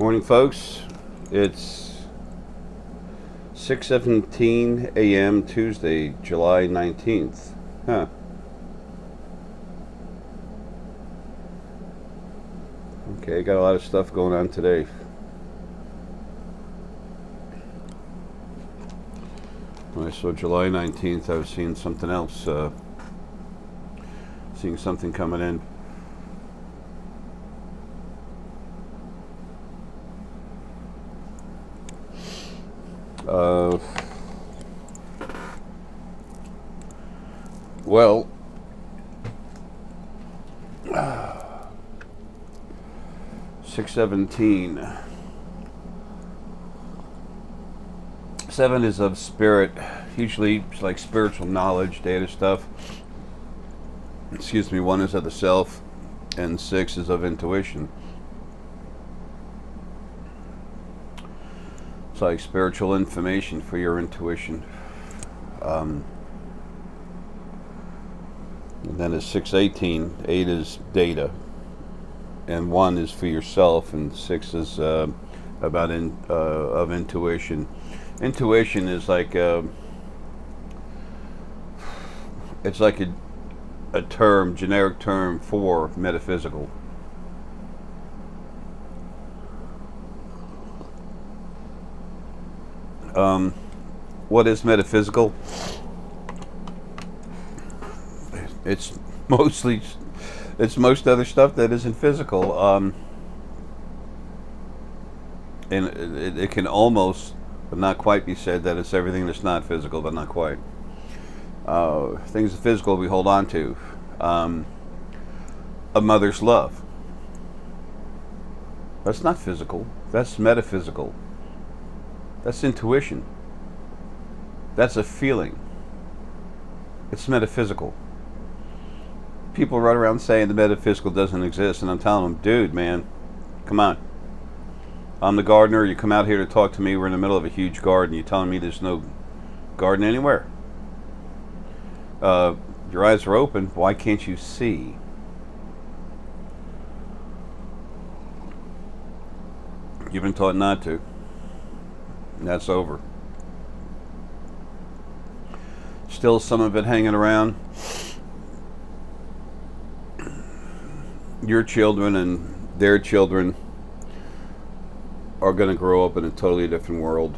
Morning, folks. It's 6:17 a.m. Tuesday, July 19th. Okay, got a lot of stuff going on today. When I saw July 19th, I was seeing something else. Seeing something coming in. Well, 6:17. 7 is of spirit, usually it's like spiritual knowledge, data stuff. 1 is of the self, and 6 is of intuition. It's like spiritual information for your intuition. And then it's 6:18. 8 is data, and 1 is for yourself, and 6 is about of intuition. Intuition is like it's like a term, generic term for metaphysical. What is metaphysical? It's most other stuff that isn't physical, and it can almost, but not quite, be said that it's everything that's not physical, but not quite. Things physical we hold on to. A mother's love. That's not physical. That's metaphysical. That's intuition. That's a feeling. It's metaphysical. People run around saying the metaphysical doesn't exist, and I'm telling them, dude, man, come on. I'm the gardener. You come out here to talk to me. We're in the middle of a huge garden. You're telling me there's no garden anywhere. Your eyes are open. Why can't you see? You've been taught not to. And that's over. Still some of it hanging around. Your children and their children are going to grow up in a totally different world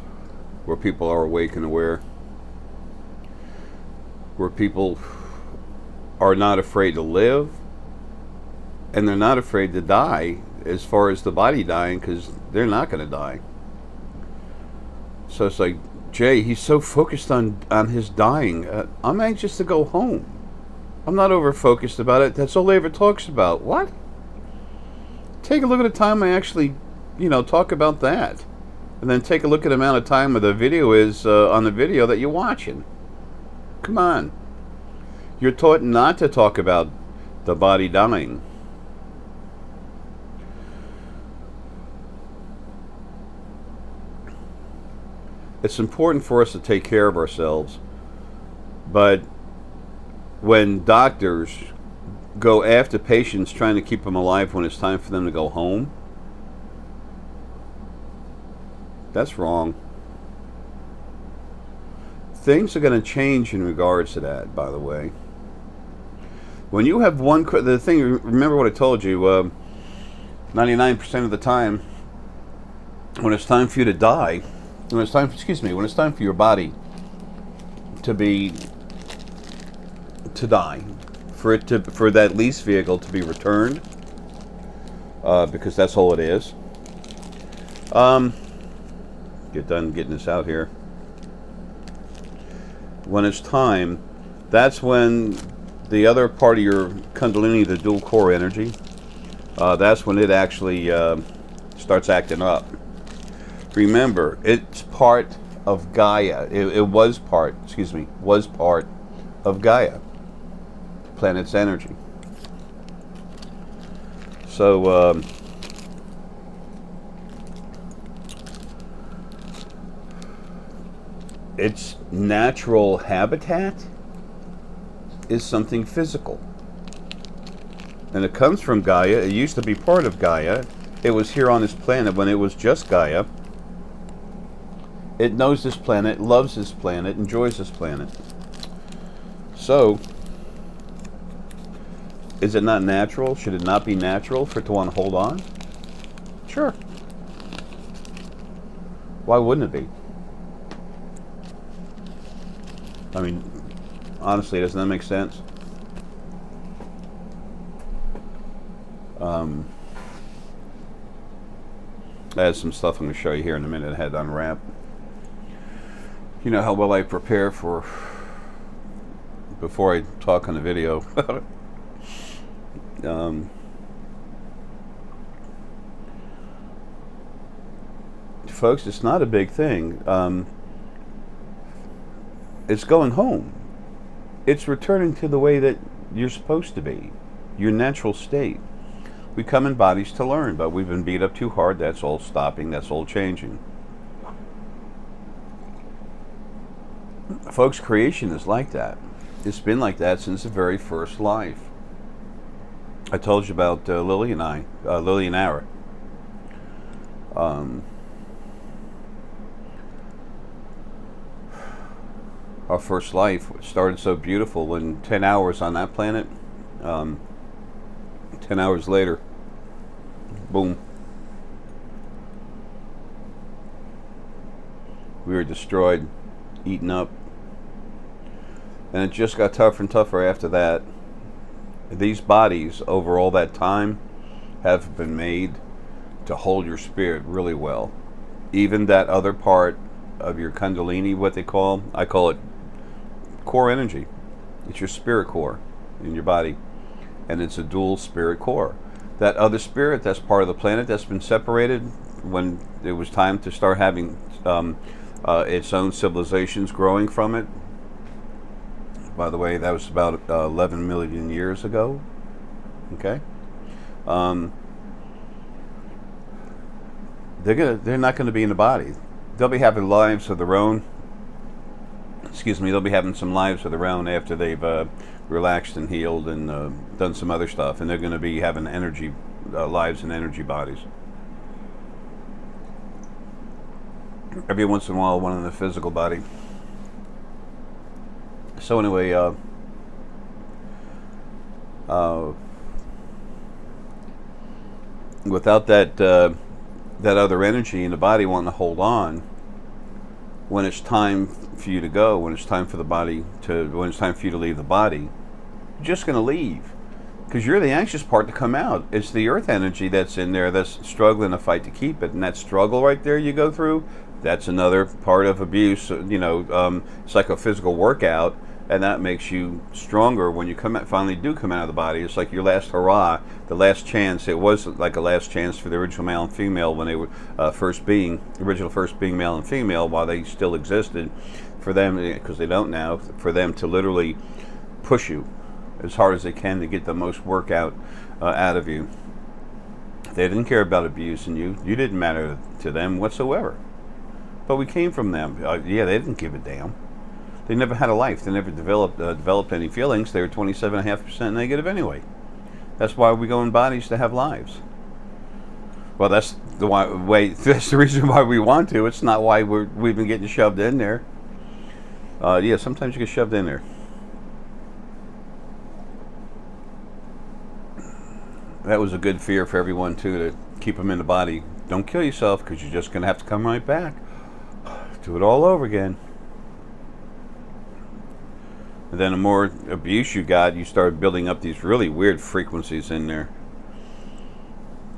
where people are awake and aware, where people are not afraid to live, and they're not afraid to die as far as the body dying, because they're not going to die. So it's like, Jay, he's so focused on his dying. I'm anxious to go home. I'm not over focused about it. That's all he ever talks about. What? Take a look at the time I actually, talk about that. And then take a look at the amount of time where the video is on the video that you're watching. Come on. You're taught not to talk about the body dying. It's important for us to take care of ourselves. But when doctors go after patients trying to keep them alive when it's time for them to go home, that's wrong. Things are going to change in regards to that, by the way. When you have the thing, remember what I told you, 99% of the time, when it's time for you to die, when it's time for your body to die, for that lease vehicle to be returned, because that's all it is. Get done getting this out here. When it's time, that's when the other part of your Kundalini, the dual core energy, that's when it actually starts acting up. Remember, it's part of Gaia. It was part of Gaia, planet's energy. So its natural habitat is something physical. And it comes from Gaia. It used to be part of Gaia. It was here on this planet when it was just Gaia. It knows this planet, loves this planet, enjoys this planet. So, is it not natural? Should it not be natural for it to want to hold on? Sure. Why wouldn't it be? I mean, honestly, doesn't that make sense? I had some stuff I'm going to show you here in a minute. I had to unwrap. You know how well I prepare for before I talk on the video about it. Folks, it's not a big thing. It's going home. It's returning to the way that you're supposed to be, your natural state. We come in bodies to learn, but we've been beat up too hard. That's all stopping. That's all changing. Folks, creation is like that. It's been like that since the very first life. I told you about Lily and Ara. Our first life started so beautiful. In 10 hours on that planet, 10 hours later, boom. We were destroyed, eaten up. And it just got tougher and tougher after that. These bodies, over all that time, have been made to hold your spirit really well. Even that other part of your Kundalini, what they call, I call it core energy. It's your spirit core in your body. And it's a dual spirit core. That other spirit, that's part of the planet that's been separated when it was time to start having its own civilizations growing from it. By the way, that was about 11 million years ago. Okay, they're not going to be in the body. They'll be having lives of their own. Excuse me. They'll be having some lives of their own after they've relaxed and healed and done some other stuff, and they're going to be having energy lives and energy bodies. Every once in a while, one in the physical body. So anyway, without that that other energy in the body wanting to hold on, when it's time for you to go, when it's time for the body to, when it's time for you to leave the body, you're just going to leave, because you're the anxious part to come out. It's the earth energy that's in there that's struggling to fight to keep it, and that struggle right there you go through, that's another part of abuse. You know, it's like a physical workout. And that makes you stronger when you finally do come out of the body. It's like your last hurrah, the last chance. It was like a last chance for the original male and female when they were original first being male and female, while they still existed, for them, because they don't now, for them to literally push you as hard as they can to get the most workout out of you. They didn't care about abusing you. You didn't matter to them whatsoever. But we came from them. Yeah, they didn't give a damn. They never had a life. They never developed any feelings. They were 27.5% negative anyway. That's why we go in bodies, to have lives. Well, that's the way. That's the reason why we want to. It's not why we've been getting shoved in there. Yeah, sometimes you get shoved in there. That was a good fear for everyone too, to keep them in the body. Don't kill yourself, because you're just going to have to come right back. Do it all over again. And then the more abuse you got, you start building up these really weird frequencies in there.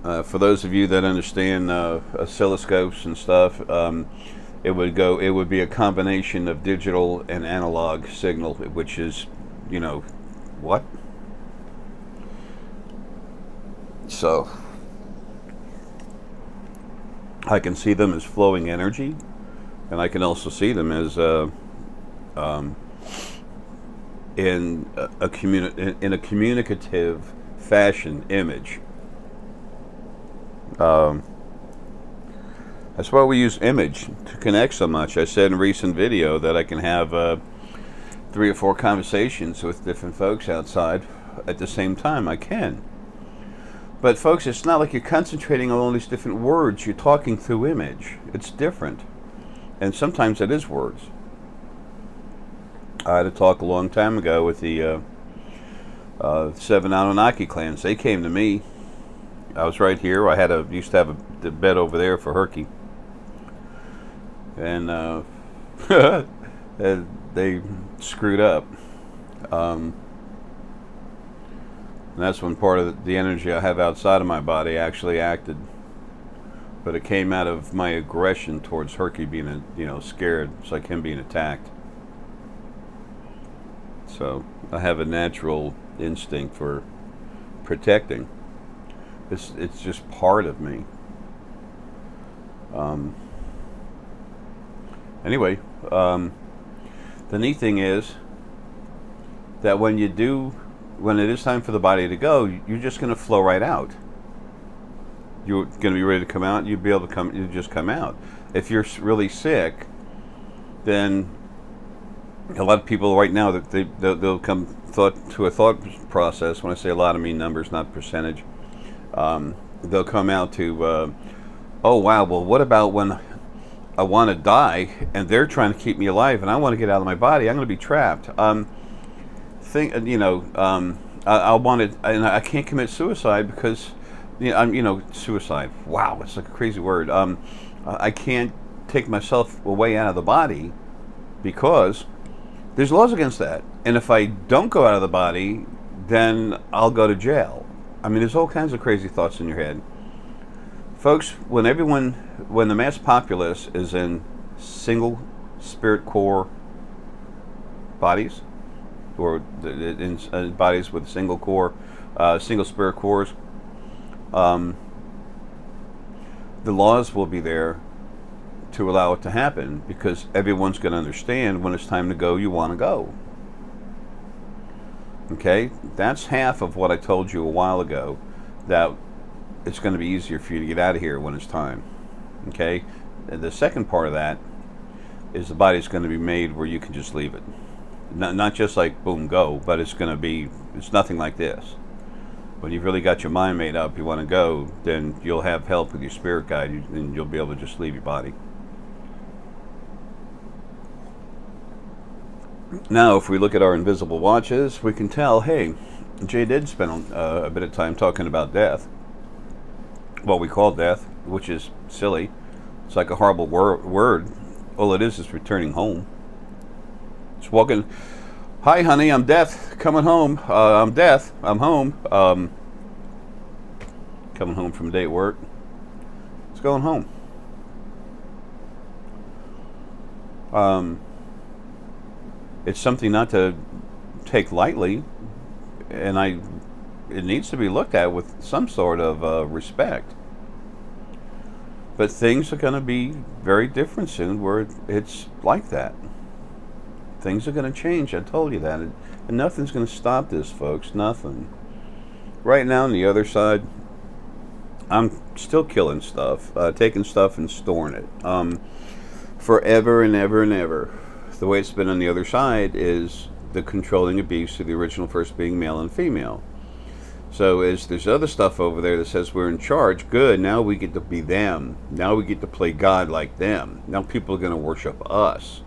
For those of you that understand oscilloscopes and stuff, it would be a combination of digital and analog signal, which is, you know, what? So I can see them as flowing energy, and I can also see them as in a communicative fashion image. That's why we use image to connect so much. I said in a recent video that I can have 3 or 4 conversations with different folks outside at the same time. I can. But folks, it's not like you're concentrating on all these different words. You're talking through image. It's different. And sometimes it is words. I had a talk a long time ago with the 7 Anunnaki clans. They came to me. I was right here. Used to have the bed over there for Herky. And they screwed up. And that's when part of the energy I have outside of my body actually acted. But it came out of my aggression towards Herky being, scared. It's like him being attacked. So I have a natural instinct for protecting. It's just part of me. Anyway, the neat thing is that when it is time for the body to go, you're just going to flow right out. You're going to be ready to come out. You'll be able to come. You just come out. If you're really sick, then a lot of people right now that they'll come to a thought process. When I say a lot, I mean numbers, not percentage. They'll come out to, oh wow, well what about when I want to die and they're trying to keep me alive and I want to get out of my body? I'm going to be trapped. I want it, and I can't commit suicide because, suicide. Wow, it's like a crazy word. I can't take myself away out of the body because there's laws against that. And if I don't go out of the body, then I'll go to jail. I mean, there's all kinds of crazy thoughts in your head. Folks, when the mass populace is in single spirit core bodies, or in bodies with single spirit cores, the laws will be there to allow it to happen because everyone's going to understand when it's time to go, you want to go. Okay, that's half of what I told you a while ago, that it's going to be easier for you to get out of here when it's time. Okay, and the second part of that is the body's going to be made where you can just leave it. Not just like boom, go, but it's nothing like this. When you've really got your mind made up, you want to go, then you'll have help with your spirit guide and you'll be able to just leave your body. Now, if we look at our invisible watches, we can tell, hey, Jay did spend a bit of time talking about death. What we call death, which is silly. It's like a horrible word. All it is returning home. It's walking, hi honey, I'm death, coming home. I'm death, I'm home. Coming home from a day at work. It's going home. It's something not to take lightly, and it needs to be looked at with some sort of respect. But things are going to be very different soon where it's like that. Things are going to change, I told you that. And nothing's going to stop this, folks, nothing. Right now on the other side, I'm still killing stuff, taking stuff and storing it. Forever and ever and ever. The way it's been on the other side is the controlling abuse of the original first being male and female. So there's other stuff over there that says we're in charge. Good, now we get to be them. Now we get to play God like them. Now people are going to worship us.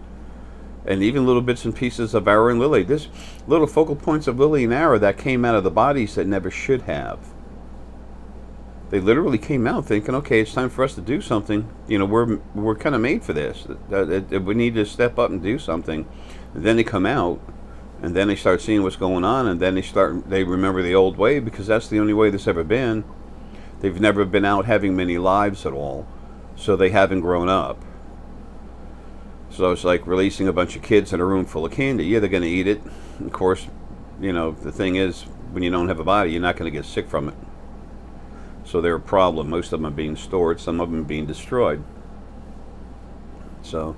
And even little bits and pieces of Arrow and Lily. There's little focal points of Lily and Arrow that came out of the bodies that never should have. They literally came out thinking, okay, it's time for us to do something. We're kind of made for this. We need to step up and do something. And then they come out, and then they start seeing what's going on, and then they remember the old way because that's the only way there's ever been. They've never been out having many lives at all, so they haven't grown up. So it's like releasing a bunch of kids in a room full of candy. Yeah, they're going to eat it. Of course, the thing is, when you don't have a body, you're not going to get sick from it. So they're a problem. Most of them are being stored. Some of them are being destroyed. So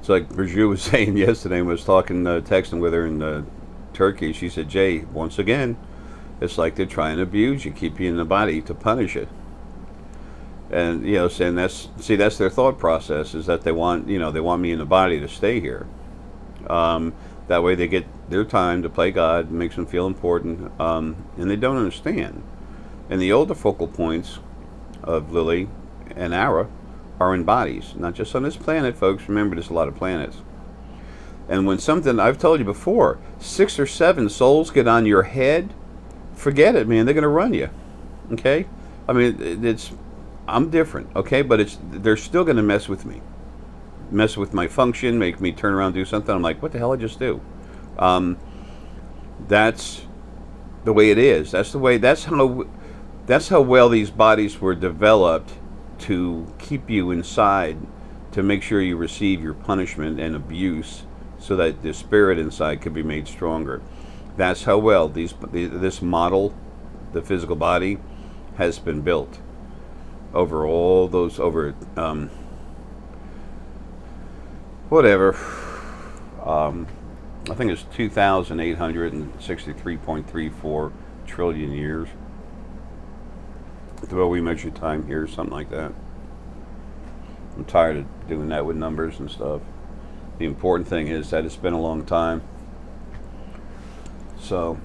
it's like Burju was saying yesterday when I was texting with her in Turkey. She said, Jay, once again, it's like they're trying to abuse you, keep you in the body to punish it. And, saying that's their thought process is that they want me in the body to stay here. That way they get their time to play God. It makes them feel important, and they don't understand. And the older focal points of Lily and Ara are in bodies, not just on this planet, folks. Remember, there's a lot of planets. And when something, I've told you before, 6 or 7 souls get on your head, forget it, man. They're going to run you. Okay? I mean, I'm different, okay? But they're still going to mess with me. Mess with my function, make me turn around and do something. I'm like, what the hell did I just do? That's the way it is. That's how well these bodies were developed to keep you inside, to make sure you receive your punishment and abuse, so that the spirit inside could be made stronger. That's how well this model, the physical body, has been built over all those, whatever, I think it's 2,863.34 trillion years. The way we measure time here, something like that. I'm tired of doing that with numbers and stuff. The important thing is that it's been a long time. So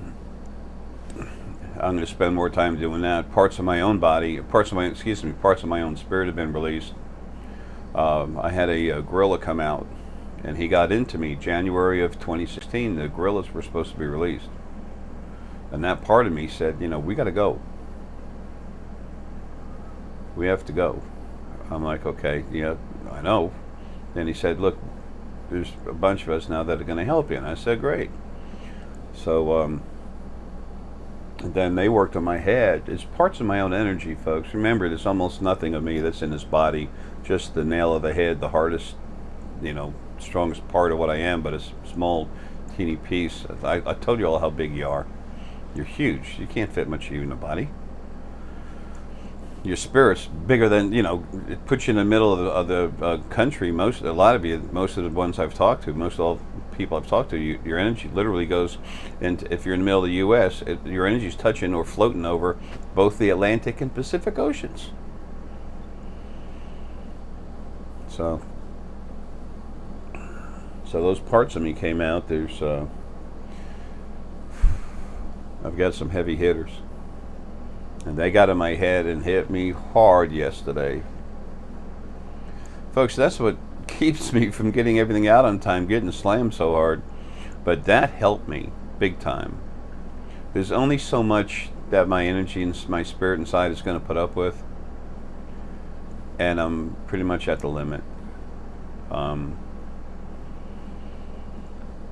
I'm going to spend more time doing that. Parts of my own body, parts of my own spirit have been released. I had a gorilla come out, and he got into me January of 2016. The gorillas were supposed to be released. And that part of me said, we got to go. We have to go. I'm like, okay, yeah, I know. Then he said, look, there's a bunch of us now that are going to help you. And I said, great. So then they worked on my head. It's parts of my own energy, folks. Remember, there's almost nothing of me that's in this body. Just the nail of the head, the hardest, strongest part of what I am, but a small, teeny piece. I told you all how big you are. You're huge. You can't fit much of you in a body. Your spirit's bigger than, it puts you in the middle of the country. Most of the ones I've talked to, most of all people I've talked to, your energy literally goes, and if you're in the middle of the U.S., your energy's touching or floating over both the Atlantic and Pacific Oceans. So those parts of me came out. I've got some heavy hitters. And they got in my head and hit me hard yesterday. Folks, that's what keeps me from getting everything out on time, getting slammed so hard. But that helped me big time. There's only so much that my energy and my spirit inside is going to put up with. And I'm pretty much at the limit.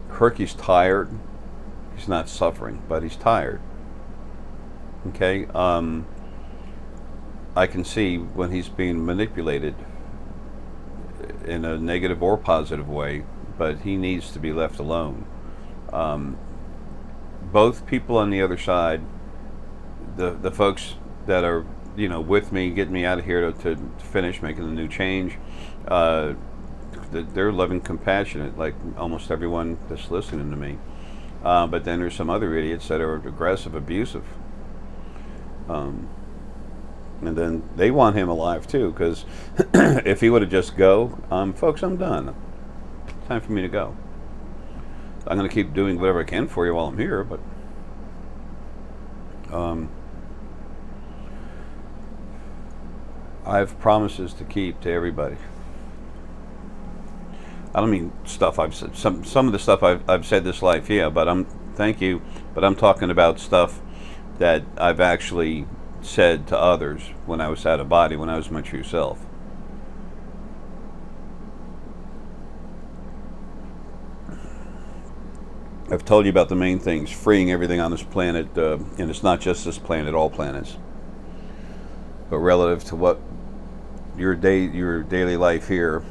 Herky's tired. He's not suffering, but he's tired. Okay, I can see when he's being manipulated in a negative or positive way, but he needs to be left alone. Both people on the other side, the folks that are with me, getting me out of here to finish making the new change, they're loving, compassionate, like almost everyone that's listening to me. But then there's some other idiots that are aggressive, abusive. And then they want him alive too, because if he would have just go, folks, I'm done. Time for me to go. I'm going to keep doing whatever I can for you while I'm here, but I have promises to keep to everybody. I don't mean stuff I've said. Some of the stuff I've said this life, yeah, but thank you, but I'm talking about stuff that I've actually said to others when I was out of body, when I was my true self. I've told you about the main things, freeing everything on this planet, and it's not just this planet, all planets. But relative to what your daily life here,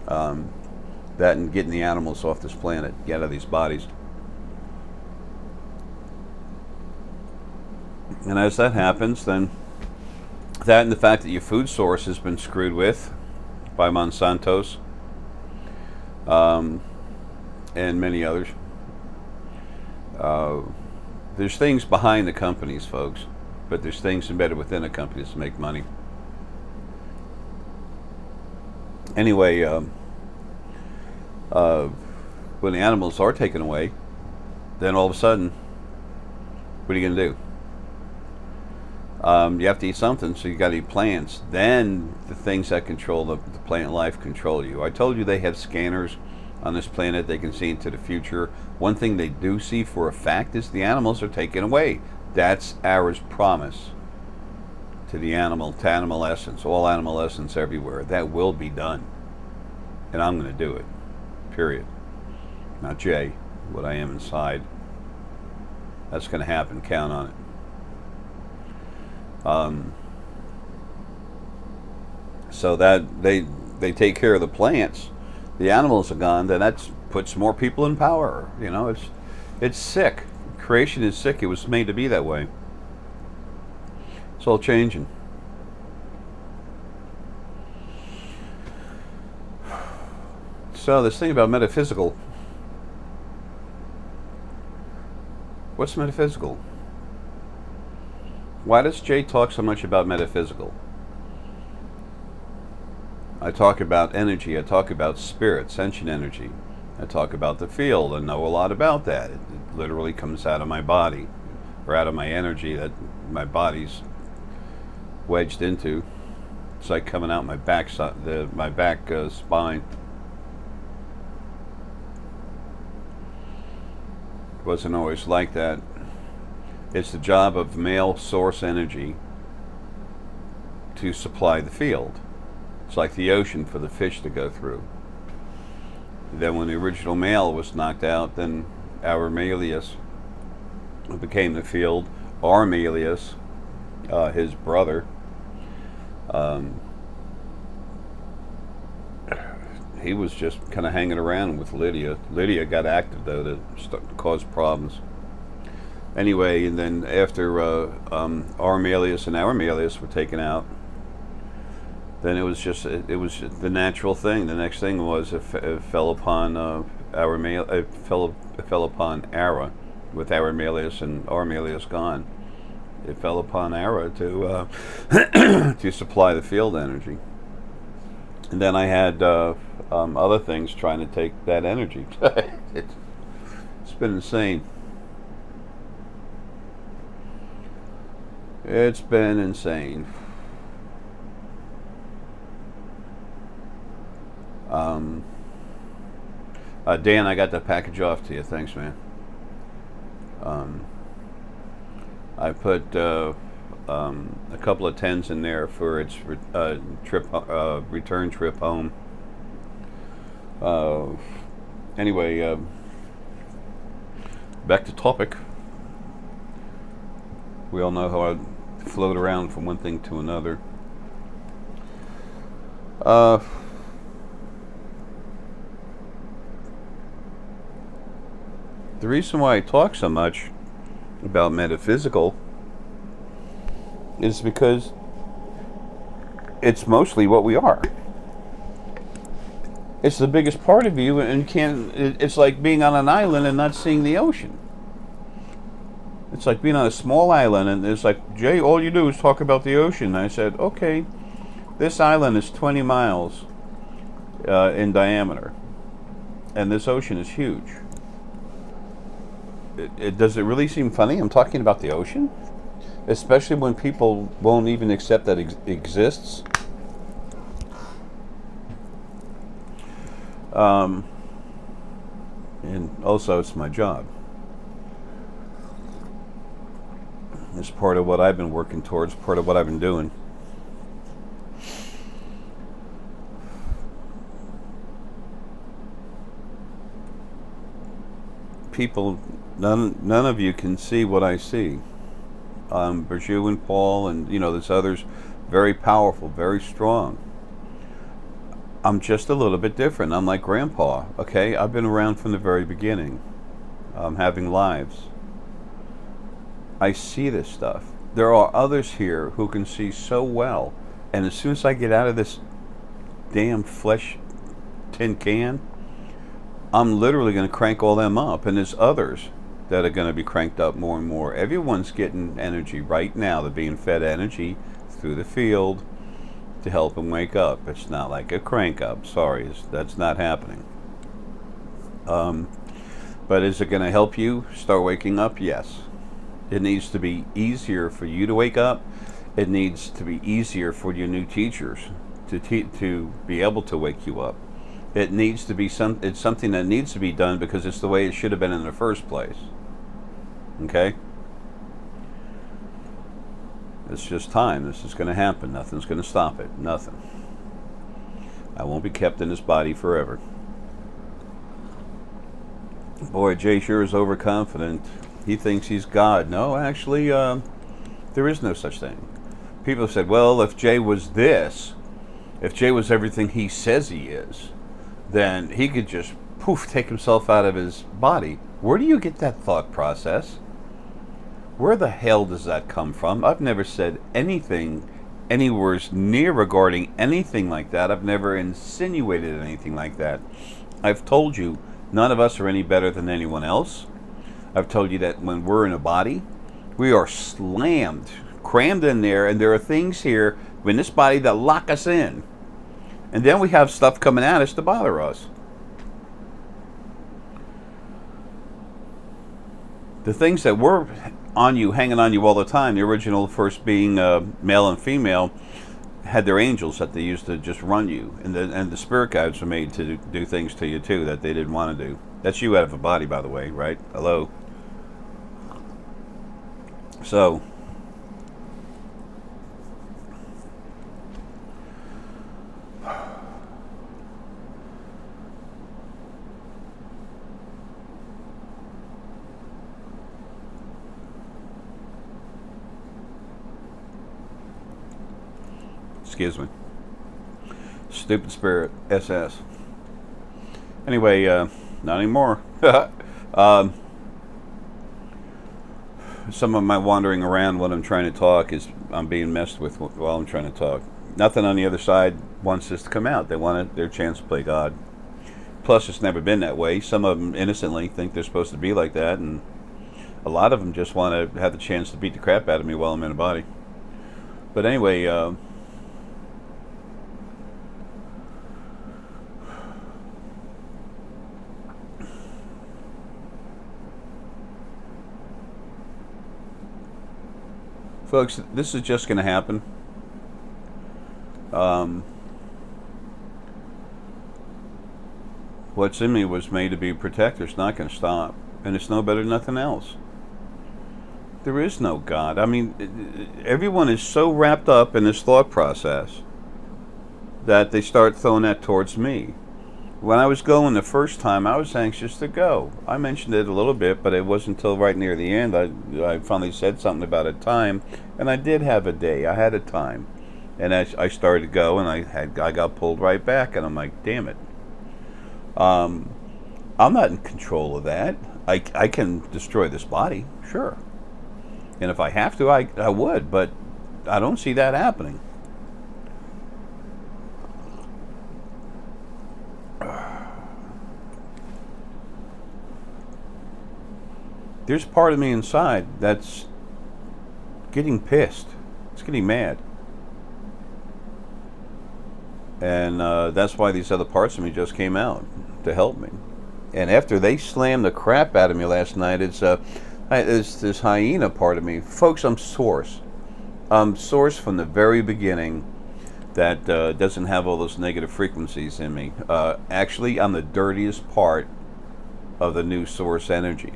that and getting the animals off this planet, get out of these bodies. And as that happens, then that and the fact that your food source has been screwed with by Monsanto's and many others. There's things behind the companies, folks, but there's things embedded within the companies to make money. Anyway, when the animals are taken away, then all of a sudden, what are you going to do? You have to eat something, so you got to eat plants. Then the things that control the plant life control you. I told you they have scanners on this planet. They can see into the future. One thing they do see for a fact is the animals are taken away. That's ours promise to the animal, to animal essence, all animal essence everywhere. That will be done. And I'm going to do it. Period. Not Jay, what I am inside. That's going to happen. Count on it. So that they take care of the plants, the animals are gone, then that puts more people in power. You know, it's sick. Creation is sick. It was made to be that way. It's all changing. So this thing about metaphysical. What's metaphysical? Why does Jay talk so much about metaphysical? I talk about energy. I talk about spirit, sentient energy. I talk about the field. I know a lot about that. It literally comes out of my body, or out of my energy that my body's wedged into. It's like coming out my back, my back spine. It wasn't always like that. It's the job of male source energy to supply the field. It's like the ocean for the fish to go through. Then when the original male was knocked out, then our Malius became the field. Our Malius, his brother, he was just kind of hanging around with Lydia. Lydia got active though to cause problems. Anyway, and then after our Malius and our Malius were taken out, then it was just the natural thing. The next thing was it fell upon our male. It fell upon Ara, with our Malius and our Malius gone. It fell upon Ara to to supply the field energy. And then I had other things trying to take that energy. It's been insane. It's been insane. Dan, I got that package off to you. Thanks, man. I put a couple of tens in there for its return trip home. Anyway, back to topic. We all know how I float around from one thing to another. The reason why I talk so much about metaphysical is because it's mostly what we are. It's the biggest part of you, and it's like being on an island and not seeing the ocean. It's like being on a small island, and it's like, Jay, all you do is talk about the ocean. And I said, okay, this island is 20 miles in diameter, and this ocean is huge. Does it really seem funny? I'm talking about the ocean, especially when people won't even accept that it exists. And also, it's my job. It's part of what I've been working towards, part of what I've been doing. People, none of you can see what I see. Berju and Paul and, there's others, very powerful, very strong. I'm just a little bit different. I'm like Grandpa, okay? I've been around from the very beginning, having lives. I see this stuff. There are others here who can see so well, and as soon as I get out of this damn flesh tin can, I'm literally going to crank all them up, and there's others that are going to be cranked up more and more. Everyone's getting energy right now. They're being fed energy through the field to help them wake up. It's not like a crank up. Sorry, that's not happening. But is it going to help you start waking up? Yes. It needs to be easier for you to wake up. It needs to be easier for your new teachers to be able to wake you up. It needs to be it's something that needs to be done because it's the way it should have been in the first place. Okay? It's just time. This is going to happen. Nothing's going to stop it. Nothing. I won't be kept in this body forever. Boy, Jay sure is overconfident. He thinks he's God. No, actually, there is no such thing. People have said, well, if Jay was this, if Jay was everything he says he is, then he could just, poof, take himself out of his body. Where do you get that thought process? Where the hell does that come from? I've never said anything anywhere near regarding anything like that. I've never insinuated anything like that. I've told you none of us are any better than anyone else. I've told you that when we're in a body, we are slammed, crammed in there, and there are things here in this body that lock us in. And then we have stuff coming at us to bother us. The things that were on you, hanging on you all the time, the original first being male and female, had their angels that they used to just run you. And the spirit guides were made to do things to you too that they didn't want to do. That's you out of a body, by the way, right? Hello? So, excuse me. Stupid spirit, SS. Anyway, not anymore. Some of my wandering around when I'm trying to talk is I'm being messed with while I'm trying to talk. Nothing on the other side wants this to come out. They want their chance to play God. Plus, it's never been that way. Some of them innocently think they're supposed to be like that, and a lot of them just want to have the chance to beat the crap out of me while I'm in a body. But anyway, folks, this is just going to happen. What's in me was made to be a protector. It's not going to stop. And it's no better than nothing else. There is no God. I mean, everyone is so wrapped up in this thought process that they start throwing that towards me. When I was going the first time, I was anxious to go. I mentioned it a little bit, but it wasn't until right near the end I finally said something about a time, and I did have a day. I had a time, and I started to go, and I got pulled right back, and I'm like, damn it. I'm not in control of that. I can destroy this body, sure, and if I have to, I would, but I don't see that happening. There's part of me inside that's getting pissed. It's getting mad. And that's why these other parts of me just came out to help me. And after they slammed the crap out of me last night, it's this hyena part of me. Folks, I'm source. I'm source from the very beginning that doesn't have all those negative frequencies in me. Actually, I'm the dirtiest part of the new source energy.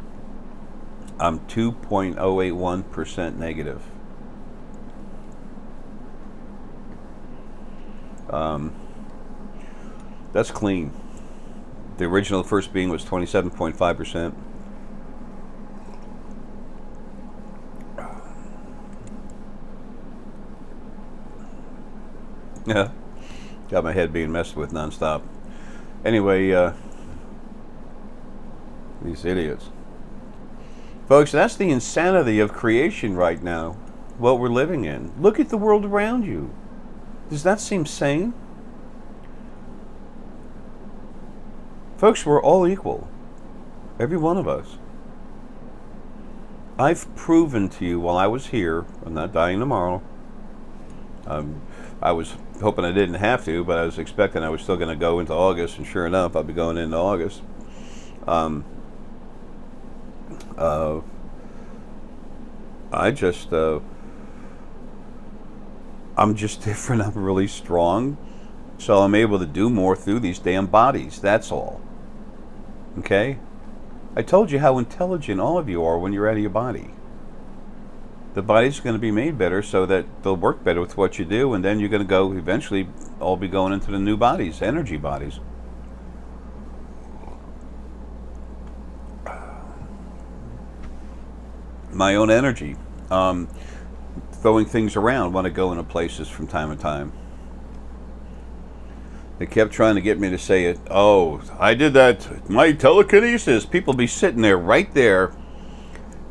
I'm 2.081% negative. That's clean. The original first being was 27.5%. Yeah, got my head being messed with nonstop. Anyway, these idiots. Folks, that's the insanity of creation right now, what we're living in. Look at the world around you. Does that seem sane? Folks, we're all equal. Every one of us. I've proven to you while I was here, I'm not dying tomorrow. I was hoping I didn't have to, but I was expecting I was still going to go into August, and sure enough, I'll be going into August. Um, uh, I just, I'm just different. I'm really strong. So I'm able to do more through these damn bodies. That's all. Okay? I told you how intelligent all of you are when you're out of your body. The body's going to be made better so that they'll work better with what you do, and then you're going to go eventually all be going into the new bodies, energy bodies. My own energy. Throwing things around when I go into places from time to time. They kept trying to get me to say it. Oh, I did that. My telekinesis. People be sitting there right there.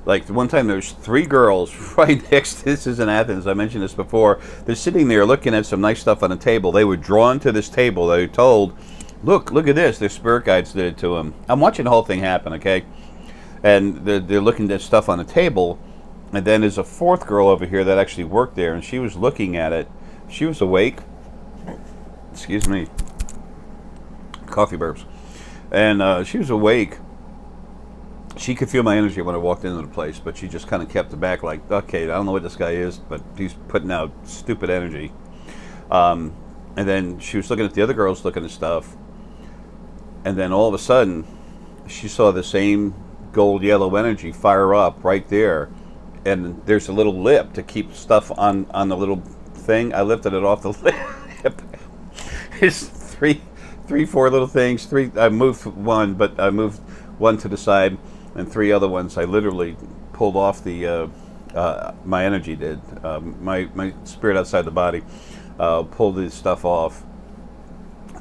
Like one time there's 3 girls right next to, this is in Athens, I mentioned this before. They're sitting there looking at some nice stuff on a table. They were drawn to this table. They were told, look at this. Their spirit guides did it to them. I'm watching the whole thing happen, okay? And they're looking at stuff on the table. And then there's a 4th girl over here that actually worked there, and she was looking at it. She was awake. Excuse me. Coffee burps. And she was awake. She could feel my energy when I walked into the place, but she just kind of kept it back like, okay, I don't know what this guy is, but he's putting out stupid energy. And then she was looking at the other girls looking at stuff. And then all of a sudden, she saw the same gold yellow energy fire up right there. And there's a little lip to keep stuff on the little thing. I lifted it off the lip. There's three, 4 little things. 3. I moved one, but I moved one to the side. And 3 other ones I literally pulled off the, my energy did. My spirit outside the body pulled this stuff off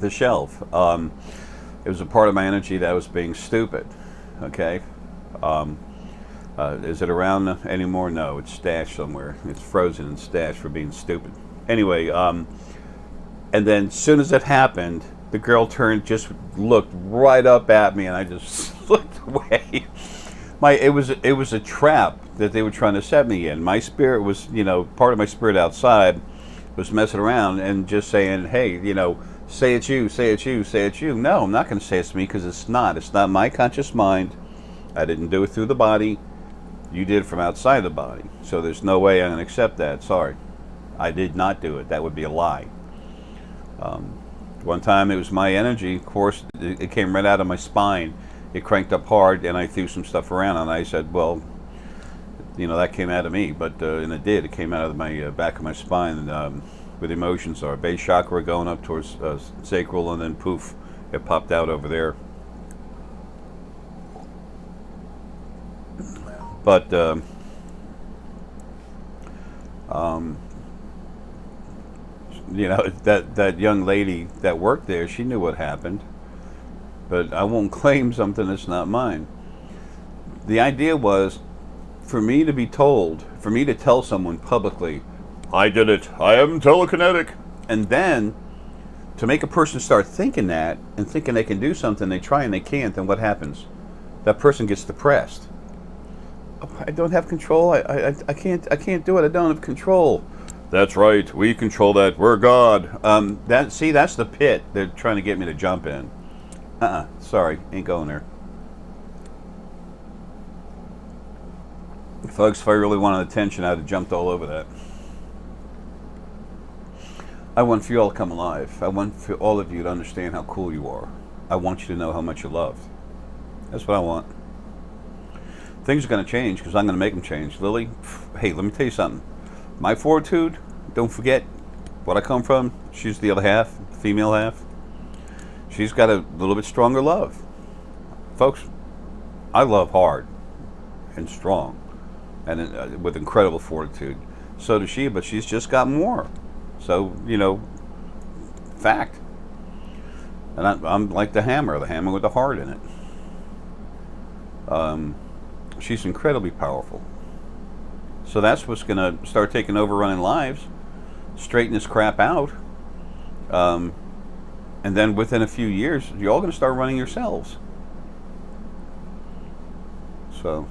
the shelf. It was a part of my energy that was being stupid. Okay? Is it around anymore? No, it's stashed somewhere. It's frozen and stashed for being stupid. Anyway, and then as soon as it happened, the girl turned, just looked right up at me, and I just looked away. It was a trap that they were trying to set me in. My spirit was, part of my spirit outside was messing around and just saying, hey, say it's you, say it's you, say it's you. No, I'm not going to say it's me, because it's not. It's not my conscious mind. I didn't do it through the body. You did it from outside the body. So there's no way I'm going to accept that. Sorry. I did not do it. That would be a lie. One time it was my energy. Of course, it came right out of my spine. It cranked up hard, and I threw some stuff around, and I said, well, that came out of me. But and it did. It came out of my back of my spine, where the emotions are. Base chakra going up towards sacral, and then poof, it popped out over there. But that young lady that worked there, she knew what happened. But I won't claim something that's not mine. The idea was for me to be told, for me to tell someone publicly, I did it, I am telekinetic. And then to make a person start thinking that and thinking they can do something, they try and they can't, then what happens? That person gets depressed. I don't have control. I can't do it. I don't have control. That's right. We control that. We're God. That's the pit they're trying to get me to jump in. Sorry, ain't going there. Folks, if I really wanted attention, I'd have jumped all over that. I want for you all to come alive. I want for all of you to understand how cool you are. I want you to know how much you're loved. That's what I want. Things are going to change because I'm going to make them change. Lily, hey, let me tell you something. My fortitude, don't forget what I come from. She's the other half, female half. She's got a little bit stronger love. Folks, I love hard and strong and with incredible fortitude. So does she, but she's just got more. So, fact. And I'm like the hammer with the heart in it. She's incredibly powerful. So that's what's going to start taking over running lives, straighten this crap out, and then within a few years, you're all going to start running yourselves. So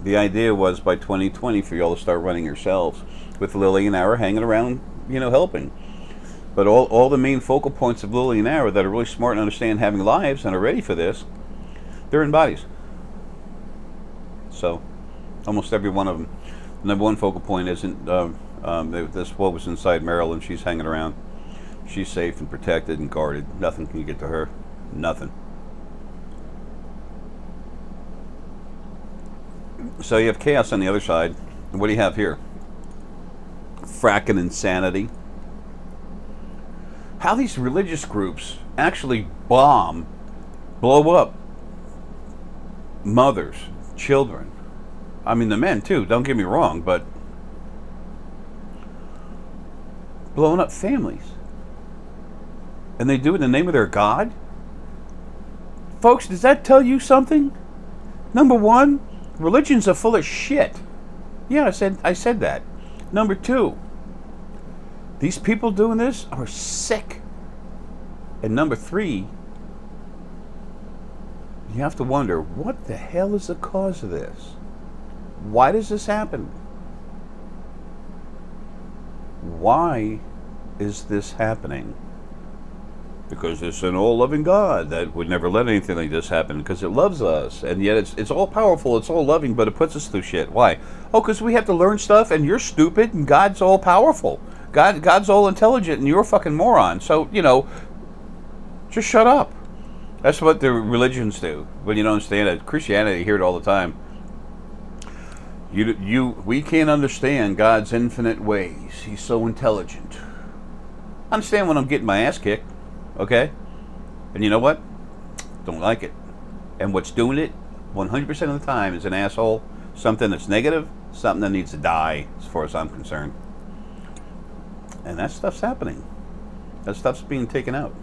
the idea was by 2020 for you all to start running yourselves, with Lily and Ara hanging around, helping. But all the main focal points of Lily and Arrow that are really smart and understand having lives and are ready for this, they're in bodies. So, almost every one of them. The number one focal point isn't this. What was inside Marilyn? She's hanging around. She's safe and protected and guarded. Nothing can get to her. Nothing. So you have chaos on the other side. And what do you have here? Fracking insanity. How these religious groups actually blow up mothers, children. I mean the men too, don't get me wrong, but blowing up families. And they do it in the name of their God? Folks, does that tell you something? Number one, religions are full of shit. Yeah, I said that. Number two, these people doing this are sick. And number three, you have to wonder, what the hell is the cause of this? Why does this happen? Why is this happening? Because it's an all-loving God that would never let anything like this happen because it loves us. And yet it's all powerful, it's all loving, but it puts us through shit. Why? Oh, because we have to learn stuff and you're stupid and God's all powerful. God's all intelligent and you're a fucking moron. So, just shut up. That's what the religions do. When you don't understand it. Christianity, you hear it all the time. We can't understand God's infinite ways. He's so intelligent. I understand when I'm getting my ass kicked. Okay? And you know what? Don't like it. And what's doing it 100% of the time is an asshole, something that's negative, something that needs to die, as far as I'm concerned. And that stuff's happening. That stuff's being taken out.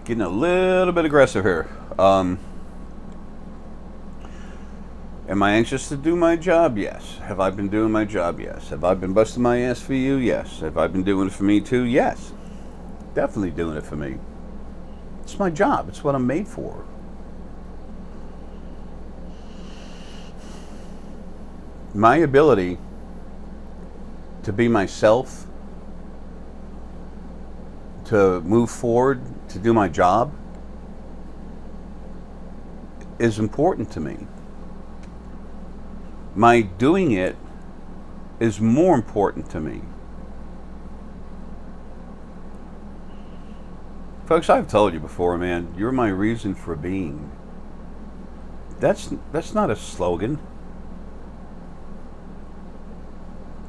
Getting a little bit aggressive here. Am I anxious to do my job? Yes. Have I been doing my job? Yes. Have I been busting my ass for you? Yes. Have I been doing it for me too? Yes. Definitely doing it for me. It's my job. It's what I'm made for. My ability to be myself, to move forward, to do my job, is important to me. My doing it is more important to me. Folks, I've told you before, man, you're my reason for being. That's not a slogan.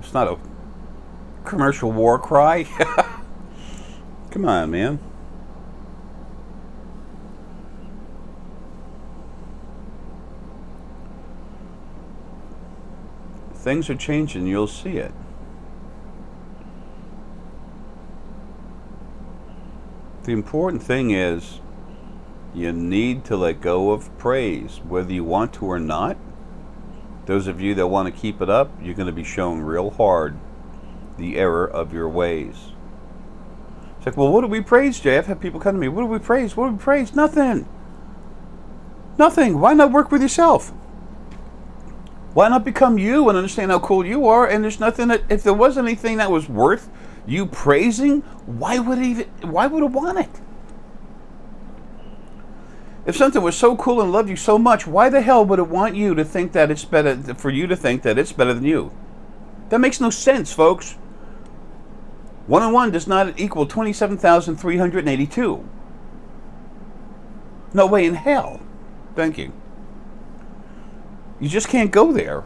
It's not a commercial war cry. Come on, man. Things are changing, you'll see it. The important thing is you need to let go of praise, whether you want to or not. Those of you that want to keep it up, you're going to be shown real hard the error of your ways. It's like, well, what do we praise, Jay? I've had people come to me, what do we praise? What do we praise? Nothing. Nothing. Why not work with yourself? Why not become you and understand how cool you are? And there's nothing that, if there wasn't anything that was worth you praising, why would it want it? If something was so cool and loved you so much, why the hell would it want you to think that it's better, for you to think that it's better than you? That makes no sense, folks. 1 and 1 does not equal 27,382. No way in hell. Thank you. You just can't go there.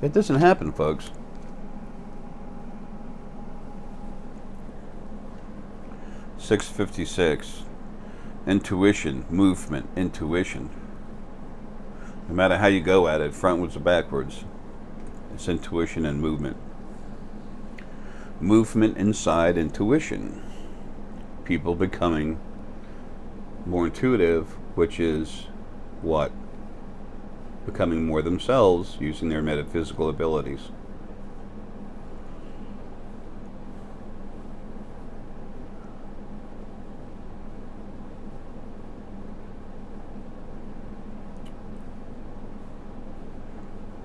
It doesn't happen, folks. $6.56. Intuition, movement, intuition. No matter how you go at it, frontwards or backwards, it's intuition and movement. Movement inside intuition. People becoming more intuitive, which is what? Becoming more themselves using their metaphysical abilities.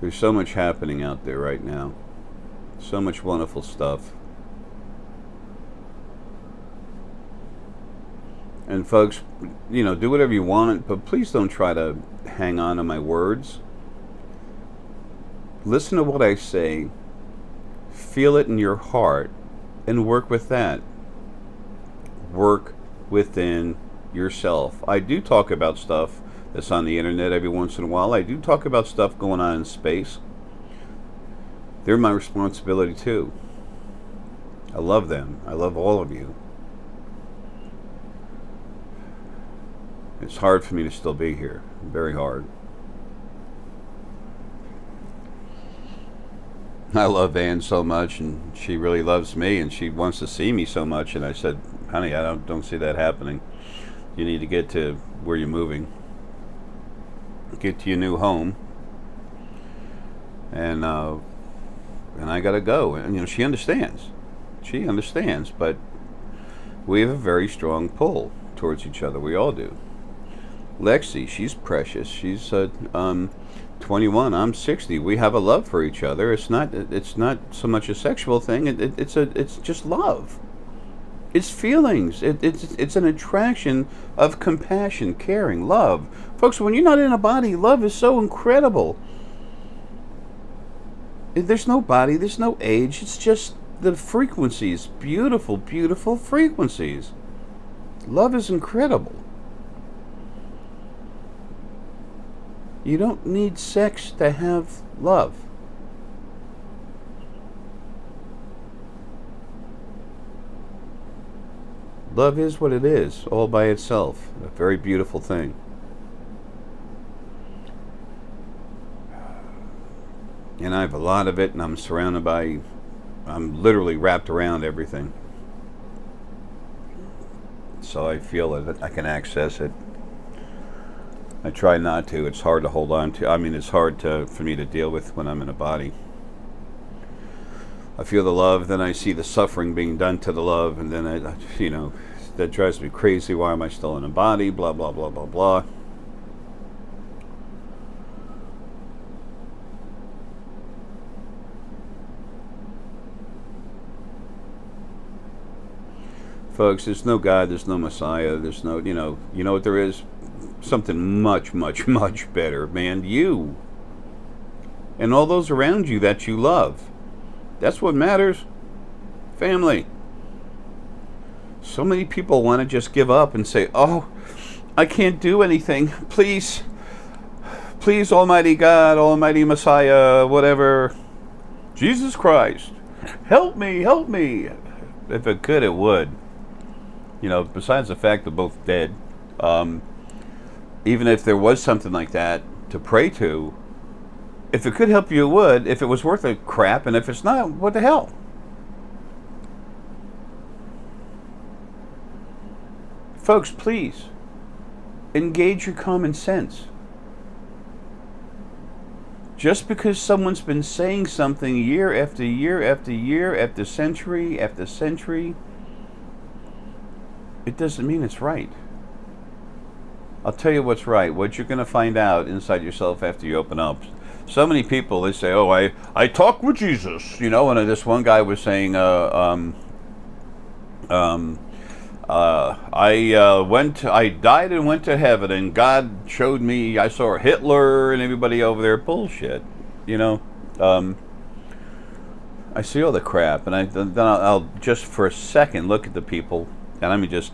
There's so much happening out there right now. So much wonderful stuff. And folks, you know, do whatever you want, but please don't try to hang on to my words. Listen to what I say, feel it in your heart, and work with that. Work within yourself. I do talk about stuff that's on the internet every once in a while. I do talk about stuff going on in space. They're my responsibility too. I love them. I love all of you. It's hard for me to still be here. Very hard. I love Ann so much, and she really loves me, and she wants to see me so much. And I said, honey, I don't see that happening. You need to get to where you're moving. Get to your new home. And I gotta go. And you know, she understands. She understands, but we have a very strong pull towards each other. We all do. Lexi, she's precious. She's 21. I'm 60. We have a love for each other. It's not so much a sexual thing. It's just love. It's feelings. It's an attraction of compassion, caring, love. Folks, when you're not in a body, love is so incredible. There's no body. There's no age. It's just the frequencies. Beautiful, beautiful frequencies. Love is incredible. You don't need sex to have love. Love is what it is, all by itself. A very beautiful thing. And I have a lot of it, and I'm surrounded by, I'm literally wrapped around everything. So I feel that I can access it. I try not to. It's hard to hold on to. I mean, it's hard for me to deal with when I'm in a body. I feel the love, then I see the suffering being done to the love, and then that drives me crazy. Why am I still in a body? Blah, blah, blah, blah, blah. Folks, there's no God, there's no Messiah, there's no, you know what there is? Something much, much, much better, man. You. And all those around you that you love. That's what matters. Family. So many people want to just give up and say, oh, I can't do anything. Please, Almighty God, Almighty Messiah, whatever. Jesus Christ, help me, help me. If it could, it would. You know, besides the fact they're both dead, even if there was something like that to pray to, if it could help you, it would. If it was worth a crap, and if it's not, what the hell? Folks, please, engage your common sense. Just because someone's been saying something year after year after year after century, it doesn't mean it's right. I'll tell you what's right. What you're going to find out inside yourself after you open up. So many people, they say, oh, I talk with Jesus. You know, and this one guy was saying, I died and went to heaven, and God showed me, I saw Hitler and everybody over there. Bullshit. You know, I see all the crap, and then I'll just for a second look at the people, and I mean just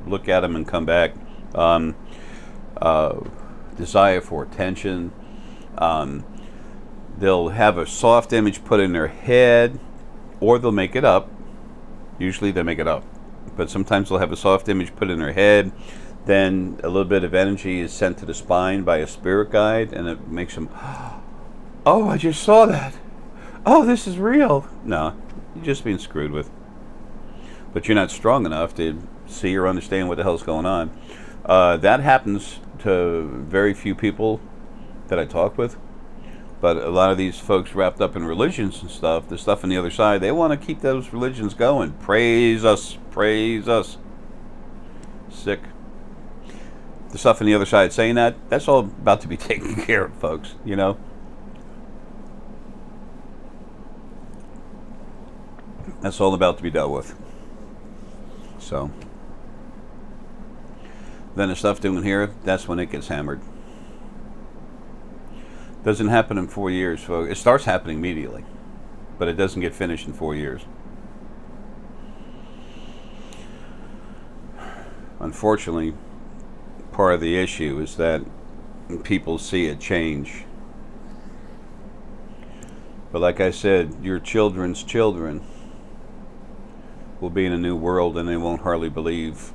look at them and come back. Desire for attention. They'll have a soft image put in their head, or they'll make it up. Usually they make it up, but sometimes they'll have a soft image put in their head. Then a little bit of energy is sent to the spine by a spirit guide, and it makes them, oh, I just saw that. Oh, this is real. No, you're just being screwed with. But you're not strong enough to see or understand what the hell's going on. That happens to very few people that I talk with. But a lot of these folks wrapped up in religions and stuff, the stuff on the other side, they want to keep those religions going. Praise us, praise us. Sick. The stuff on the other side saying that's all about to be taken care of, folks, you know. That's all about to be dealt with. So then the stuff doing here, that's when it gets hammered. Doesn't happen in 4 years, folks. It starts happening immediately, but it doesn't get finished in 4 years. Unfortunately, part of the issue is that people see it change. But like I said, your children's children will be in a new world, and they won't hardly believe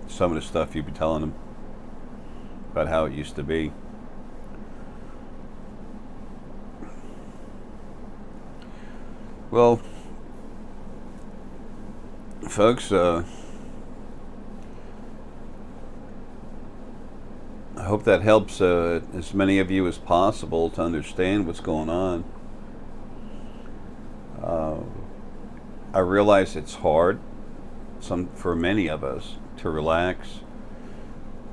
some of the stuff you'd be telling them about how it used to be. Well, folks, I hope that helps as many of you as possible to understand what's going on. I realize it's hard for many of us to relax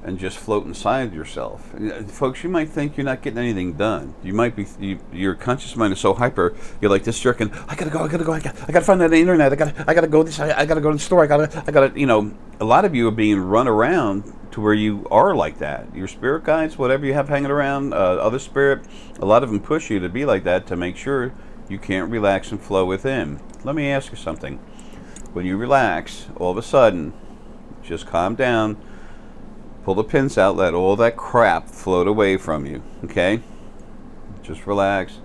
and just float inside yourself. Folks, you might think you're not getting anything done. You might be, your conscious mind is so hyper, you're like this jerk, and I gotta go, I gotta find that on the internet, I gotta go this, I gotta go to the store, I gotta, you know, a lot of you are being run around to where you are like that. Your spirit guides, whatever you have hanging around, other spirit, a lot of them push you to be like that to make sure you can't relax and flow within. Let me ask you something. When you relax, all of a sudden, just calm down, pull the pins out, let all that crap float away from you, okay? Just relax,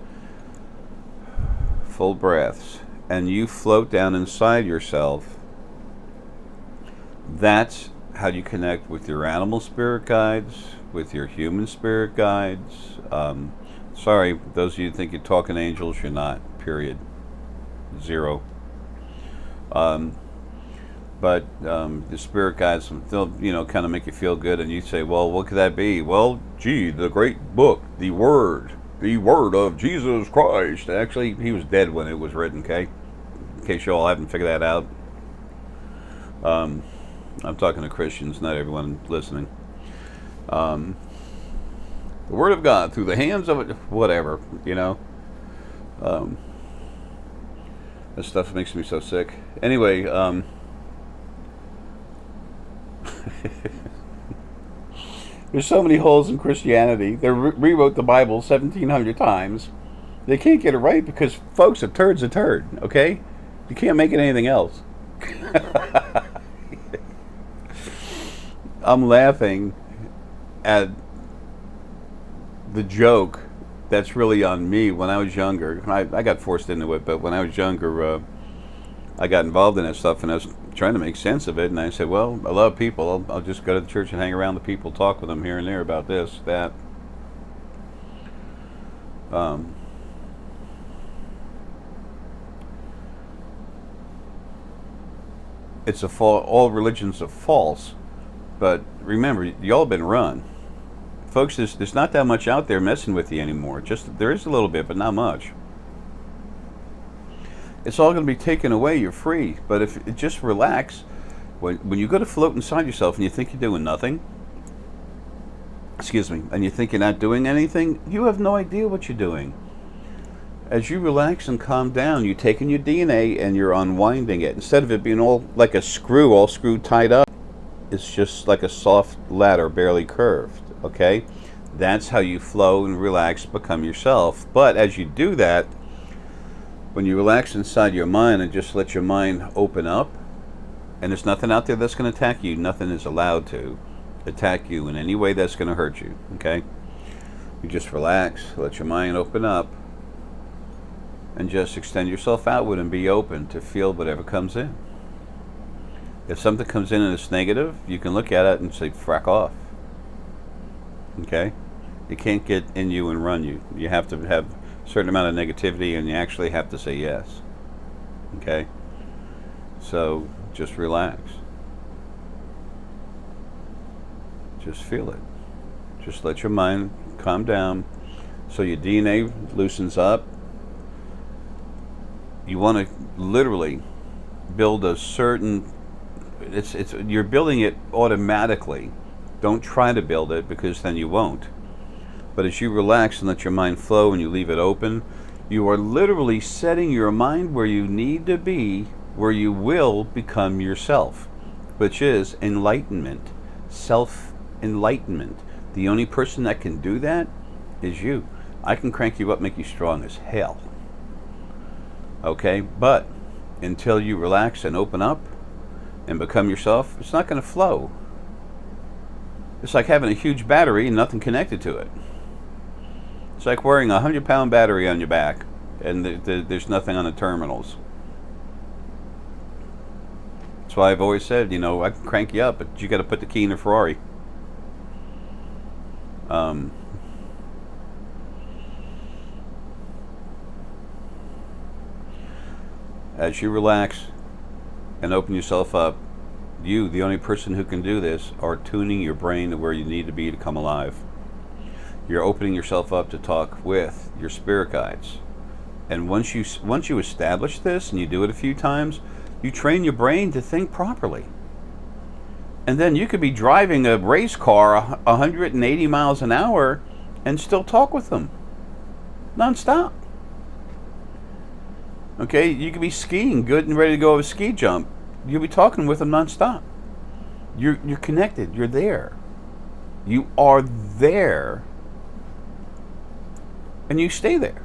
full breaths, and you float down inside yourself. That's how you connect with your animal spirit guides, with your human spirit guides. Sorry, those of you who think you're talking angels, you're not, period. Zero. But the spirit guides, they'll, you know, kind of make you feel good, and you say, well, what could that be? Well, gee, the great book, the word of Jesus Christ. Actually, he was dead when it was written, okay? In case you all haven't figured that out. I'm talking to Christians, not everyone listening. The word of God through the hands of it, whatever, you know. This stuff makes me so sick. Anyway, there's so many holes in Christianity. They rewrote the Bible 1,700 times. They can't get it right because, folks, a turd's a turd, okay? You can't make it anything else. I'm laughing at the joke that's really on me. When I was younger, I got forced into it, but when I was younger, I got involved in that stuff, and I was trying to make sense of it, and I said, well, I love people. I'll just go to the church and hang around the people, talk with them here and there about this, that. It's all religions are false, but remember, y'all been run. Folks, there's not that much out there messing with you anymore. Just, there is a little bit, but not much. It's all going to be taken away. You're free. But if you just relax, when you go to float inside yourself and you think you're doing nothing, and you think you're not doing anything, you have no idea what you're doing. As you relax and calm down, you're taking your DNA and you're unwinding it. Instead of it being all like a screw, all screwed tied up, it's just like a soft ladder, barely curved. Okay? That's how you flow and relax, become yourself. But as you do that, when you relax inside your mind and just let your mind open up, and there's nothing out there that's going to attack you, nothing is allowed to attack you in any way that's going to hurt you, okay? You just relax, let your mind open up, and just extend yourself outward and be open to feel whatever comes in. If something comes in and it's negative, you can look at it and say, frack off. Okay? It can't get in you and run you. You have to have a certain amount of negativity, and you actually have to say yes. Okay? So, just relax. Just feel it. Just let your mind calm down so your DNA loosens up. You want to literally build a certain, you're building it automatically. Don't try to build it, because then you won't. But as you relax and let your mind flow and you leave it open, you are literally setting your mind where you need to be where you will become yourself, which is enlightenment, self-enlightenment. The only person that can do that is you. I can crank you up, make you strong as hell. Okay? But until you relax and open up and become yourself, it's not going to flow. It's like having a huge battery and nothing connected to it. It's like wearing a 100-pound battery on your back and there's nothing on the terminals. That's why I've always said, I can crank you up, but you got to put the key in the Ferrari. As you relax and open yourself up, you, the only person who can do this, are tuning your brain to where you need to be to come alive. You're opening yourself up to talk with your spirit guides. And once you establish this and you do it a few times, you train your brain to think properly. And then you could be driving a race car 180 miles an hour and still talk with them non-stop. Okay, you could be skiing, good and ready to go over a ski jump. You'll be talking with them non-stop. You're connected. You're there. You are there. And you stay there.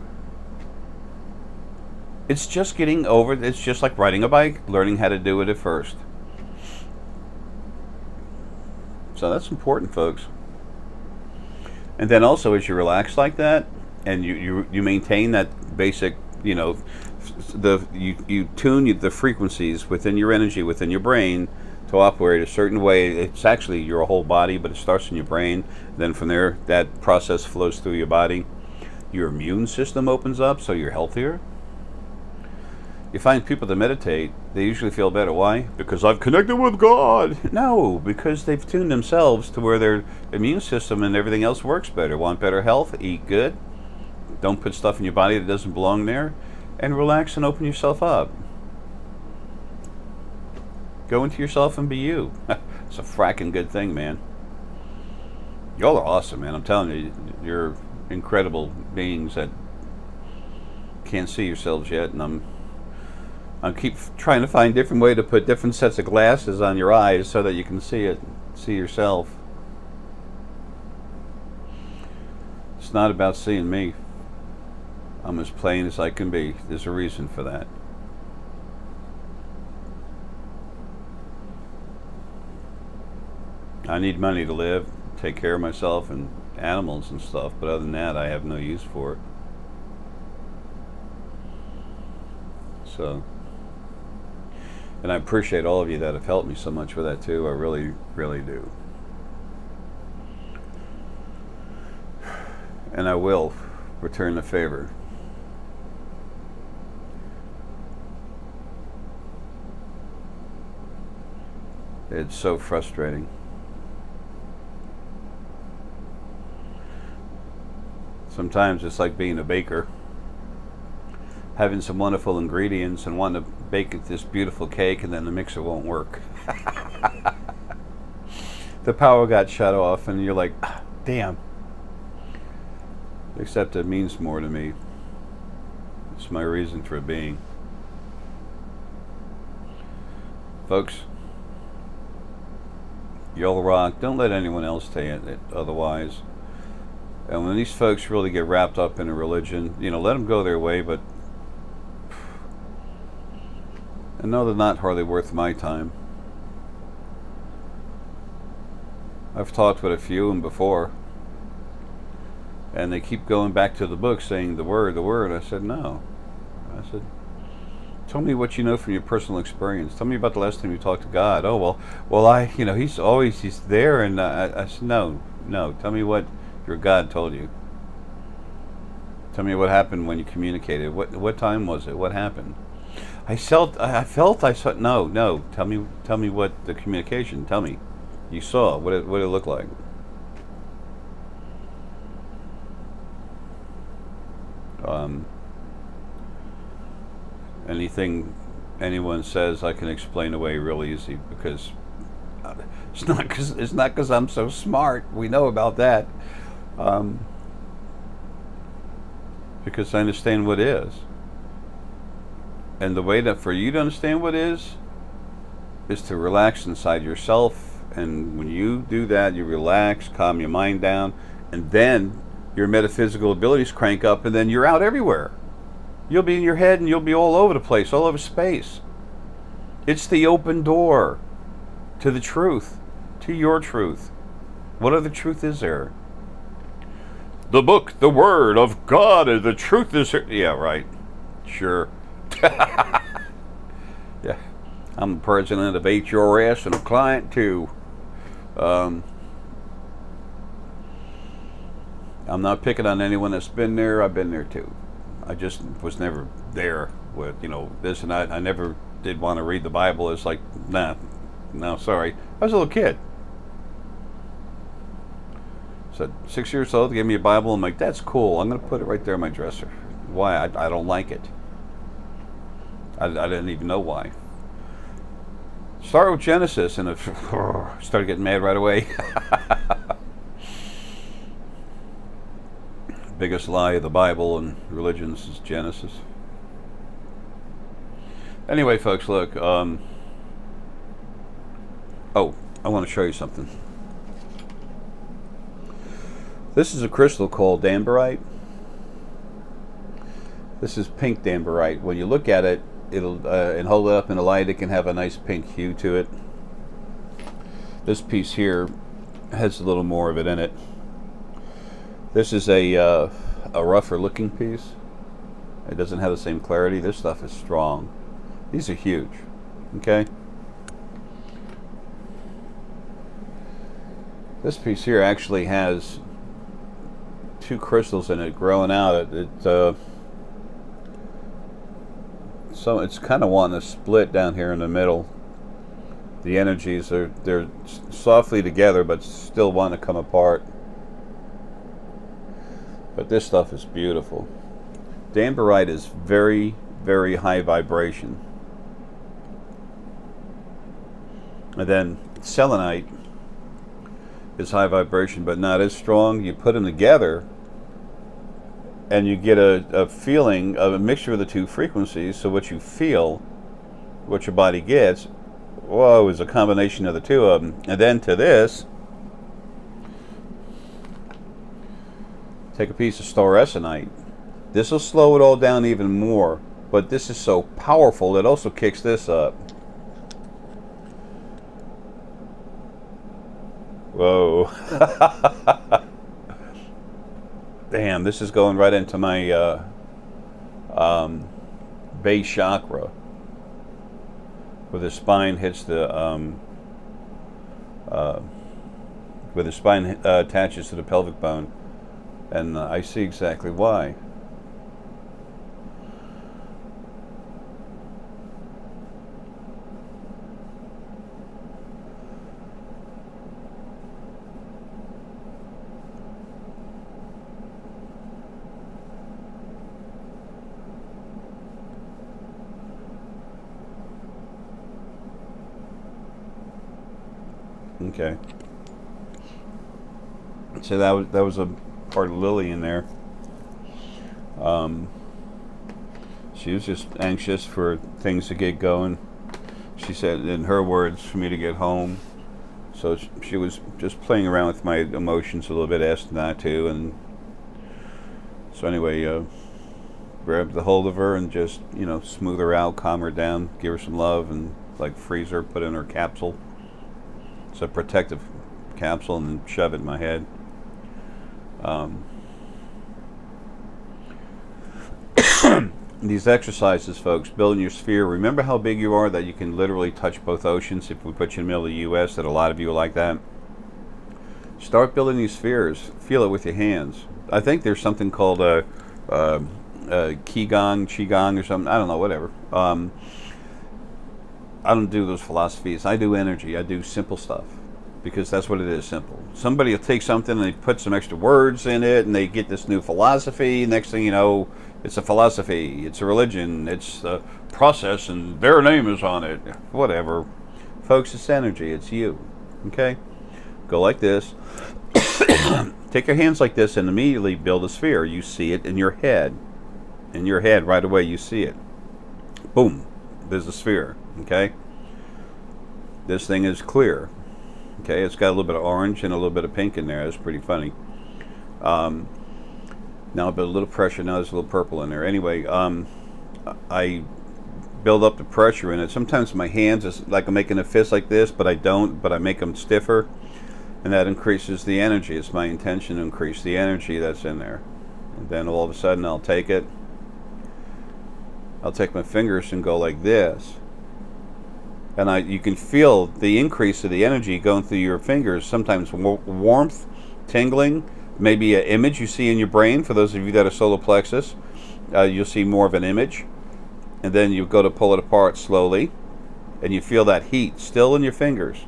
It's just getting over. It's just like riding a bike, learning how to do it at first. So that's important, folks. And then also, as you relax like that, and you maintain that basic, you tune the frequencies within your energy, within your brain, to operate a certain way. It's actually your whole body, but it starts in your brain. Then from there, that process flows through your body. Your immune system opens up, so you're healthier. You find people that meditate, they usually feel better. Why? Because I've connected with God. No, because they've tuned themselves to where their immune system and everything else works better. Want better health? Eat good. Don't put stuff in your body that doesn't belong there. And relax and open yourself up. Go into yourself and be you. It's a fracking good thing, man. Y'all are awesome, man. I'm telling you, you're incredible beings that can't see yourselves yet, and I keep trying to find different way to put different sets of glasses on your eyes so that you can see it, see yourself. It's not about seeing me. I'm as plain as I can be. There's a reason for that. I need money to live, take care of myself and animals and stuff, but other than that, I have no use for it. So, and I appreciate all of you that have helped me so much with that too. I really, really do. And I will return the favor. It's so frustrating. Sometimes it's like being a baker, having some wonderful ingredients and wanting to bake this beautiful cake, and then the mixer won't work. The power got shut off and you're like, damn. Except it means more to me. It's my reason for being. Folks, y'all rock. Don't let anyone else tell you it otherwise. And when these folks really get wrapped up in a religion, let them go their way, but I know they're not hardly worth my time. I've talked with a few of them before, and they keep going back to the book saying the word. I said, no. I said, tell me what you know from your personal experience. Tell me about the last time you talked to God. Oh, well, he's there. And I said, no. Tell me what your God told you. Tell me what happened when you communicated. What time was it? What happened? I saw. No. Tell me what the communication. Tell me. You saw what it looked like. Anything anyone says, I can explain away real easy, because it's not because I'm so smart. We know about that. Because I understand what is. And the way that for you to understand what is to relax inside yourself. And when you do that, you relax, calm your mind down, and then your metaphysical abilities crank up, and then you're out everywhere. You'll be in your head and you'll be all over the place, all over space. It's the open door to the truth, to your truth. What other truth is there? The book, the word of God, the truth is here. Yeah, right. Sure. Yeah. I'm the president of HRS and a client too. I'm not picking on anyone that's been there. I've been there too. I just was never there with, this and that. I never did want to read the Bible. It's like, nah, no, sorry. I was a little kid. So 6 years old, they gave me a Bible. I'm like, that's cool. I'm going to put it right there in my dresser. Why? I don't like it. I didn't even know why. Start with Genesis, and started getting mad right away. Biggest lie of the Bible and religions is Genesis. Anyway, folks, look. I want to show you something. This is a crystal called Dambarite. This is pink Dambarite. When you look at it, it'll and hold it up in the light, it can have a nice pink hue to it. This piece here has a little more of it in it. This is a rougher looking piece. It doesn't have the same clarity. This stuff is strong. These are huge. Okay. This piece here actually has two crystals in it growing out. So it's kind of wanting to split down here in the middle. The energies they're softly together, but still want to come apart. But this stuff is beautiful. Dambarite is very, very high vibration. And then selenite is high vibration, but not as strong. You put them together, and you get a feeling of a mixture of the two frequencies. So what you feel, what your body gets, whoa, is a combination of the two of them. And then to this, take a piece of stauresonite. This will slow it all down even more, but this is so powerful it also kicks this up. Whoa. Damn, this is going right into my base chakra, where the spine hits the where the spine attaches to the pelvic bone, and I see exactly why. Okay. So that was a part of Lily in there. She was just anxious for things to get going. She said, in her words, for me to get home. So she was just playing around with my emotions a little bit, asked not to, and so anyway, grabbed the hold of her and just smooth her out, calm her down, give her some love, and like freeze her, put in her capsule. It's a protective capsule, and then shove it in my head. These exercises, folks, building your sphere. Remember how big you are, that you can literally touch both oceans. If we put you in the middle of the U.S., that a lot of you are like that. Start building these spheres. Feel it with your hands. I think there's something called Qigong, or something. I don't know, whatever. I don't do those philosophies. I do energy. I do simple stuff, because that's what it is, simple. Somebody will take something and they put some extra words in it, and they get this new philosophy. Next thing you know, it's a philosophy, it's a religion, it's a process, and their name is on it. Whatever. Folks, it's energy. It's you. Okay? Go like this. Take your hands like this and immediately build a sphere. You see it in your head. In your head, right away, you see it. Boom. There's a sphere. Okay. This thing is clear. Okay. It's got a little bit of orange and a little bit of pink in there. That's pretty funny. Now a little pressure. Now there's a little purple in there. Anyway, I build up the pressure in it. Sometimes my hands is like I'm making a fist like this, but I don't. But I make them stiffer, and that increases the energy. It's my intention to increase the energy that's in there. And then all of a sudden, I'll take it. I'll take my fingers and go like this, and you can feel the increase of the energy going through your fingers. Sometimes warmth, tingling. Maybe an image you see in your brain. For those of you that are solar plexus, you'll see more of an image. And then you go to pull it apart slowly. And you feel that heat still in your fingers.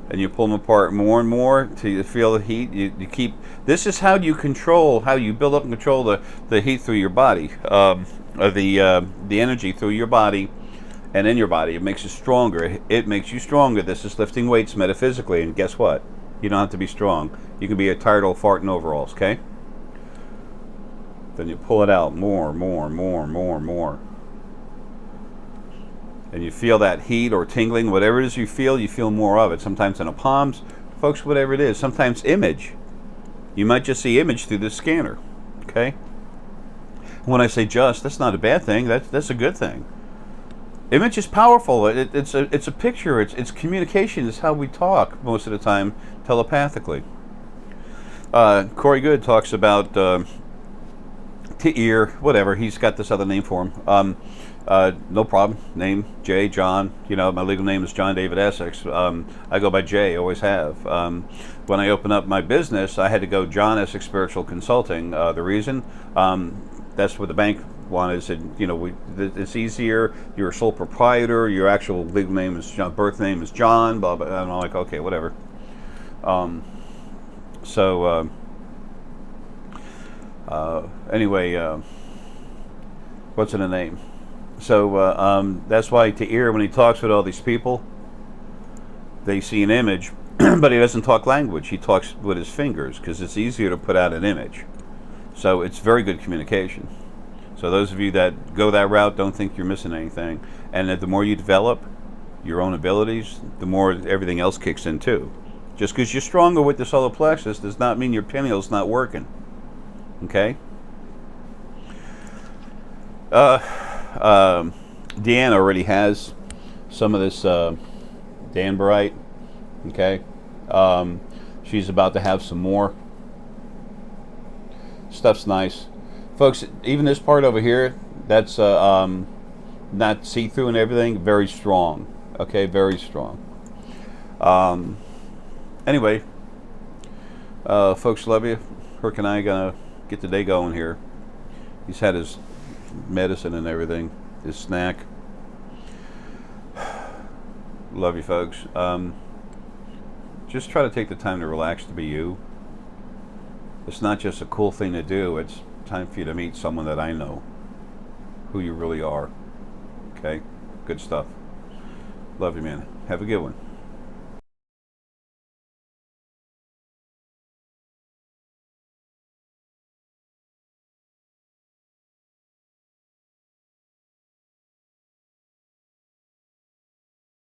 And you pull them apart more and more till you feel the heat. You keep. This is how you control, how you build up and control the heat through your body. The energy through your body and in your body. It makes you stronger. It makes you stronger. This is lifting weights metaphysically. And guess what? You don't have to be strong. You can be a tired old fart in overalls, okay? Then you pull it out more. And you feel that heat or tingling, whatever it is you feel more of it. Sometimes in the palms, folks, whatever it is. Sometimes image. You might just see image through the scanner, okay? When I say just, that's not a bad thing. That's a good thing. Image is powerful. It's a picture. It's communication. It's how we talk most of the time telepathically. Corey Good talks about to ear, whatever. He's got this other name for him. No problem. Name J. John. You know, my legal name is John David Essex. I go by J. Always have. When I opened up my business, I had to go John Essex Spiritual Consulting. The reason that's what the bank wanted. Said, you know, it's easier. You're a sole proprietor. Your actual legal name is John. Birth name is John. Blah blah. And I'm like, okay, whatever. Anyway, what's in the name? So that's why Ta'ir, when he talks with all these people, they see an image, but he doesn't talk language. He talks with his fingers because it's easier to put out an image. So it's very good communication. So those of you that go that route, don't think you're missing anything. And the more you develop your own abilities, the more everything else kicks in too. Just because you're stronger with the solar plexus does not mean your pineal's not working. Okay? Deanna already has some of this Danbarite. Okay? She's about to have some more. Stuff's nice. Folks, even this part over here, that's not see-through and everything, very strong. Okay, very strong. Anyway, folks, love you. Herc and I gonna get the day going here. He's had his medicine and everything, his snack. Love you, folks. Just try to take the time to relax, to be you. It's not just a cool thing to do, it's time for you to meet someone that I know, who you really are. Okay? Good stuff. Love you, man. Have a good one.